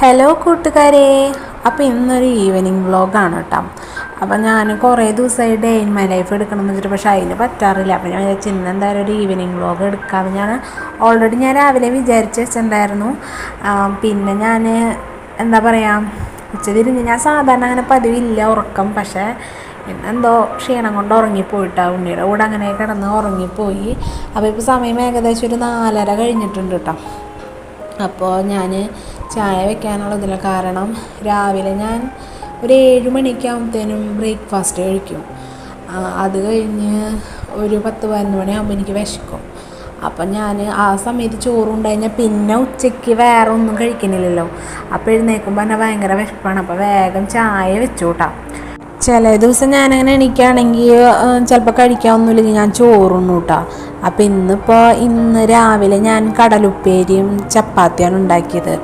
Hello കൂട്ടുകാരെ, അപ്പോൾ ഇന്നൊരു ഈവനിങ് വ്ളോഗാണ് കേട്ടോ. അപ്പോൾ ഞാൻ കുറേ ദിവസമായി ഡേ ഇൻ മൈ ലൈഫ് എടുക്കണമെന്ന് വെച്ചിട്ട്, പക്ഷേ അതിന് പറ്റാറില്ല. അപ്പോൾ ഞാൻ വിചാരിച്ചു ഇന്ന് എന്തായാലും ഒരു ഈവനിങ് വ്ളോഗ് എടുക്കാമെന്ന്. ഞാൻ രാവിലെ വിചാരിച്ച് വെച്ചിട്ടുണ്ടായിരുന്നു. പിന്നെ ഞാൻ എന്താ പറയുക, ഉച്ചതിരിഞ്ഞ് ഞാൻ സാധാരണ അങ്ങനെ പതിവില്ല ഉറക്കം, പക്ഷേ ഇന്നെന്തോ ക്ഷീണം കൊണ്ട് ഉറങ്ങിപ്പോയിട്ടാണ്. ഉണ്ണിയുടെ കൂടെ അങ്ങനെ കിടന്ന് ഉറങ്ങിപ്പോയി. അപ്പോൾ ഇപ്പോൾ സമയം ഏകദേശം ഒരു 4:30 കഴിഞ്ഞിട്ടുണ്ട് കേട്ടോ. അപ്പോൾ ഞാൻ ചായ വെക്കാനുള്ളതില്ല. കാരണം രാവിലെ ഞാൻ ഒരു 7 മണിക്കാകുമ്പോഴത്തേനും ബ്രേക്ക്ഫാസ്റ്റ് കഴിക്കും. അത് കഴിഞ്ഞ് ഒരു 10-11 മണിയാകുമ്പോൾ എനിക്ക് വിശക്കും. അപ്പം ഞാൻ ആ സമയത്ത് ചോറുണ്ട് കഴിഞ്ഞാൽ പിന്നെ ഉച്ചയ്ക്ക് വേറെ ഒന്നും കഴിക്കുന്നില്ലല്ലോ. അപ്പോൾ എഴുന്നേൽക്കുമ്പോൾ തന്നെ ഭയങ്കര വിശപ്പാണ്. അപ്പോൾ വേഗം ചായ വെച്ചു കൂട്ടാം. ചില ദിവസം ഞാനങ്ങനെ എണീക്കുകയാണെങ്കിൽ ചിലപ്പോൾ കഴിക്കാമൊന്നുമില്ലെങ്കിൽ ഞാൻ ചോറുണ്ണു കൂട്ടാം. അപ്പോൾ ഇന്ന് രാവിലെ ഞാൻ കടലുപ്പേരിയും ചപ്പാത്തിയാണ് ഉണ്ടാക്കിയത്.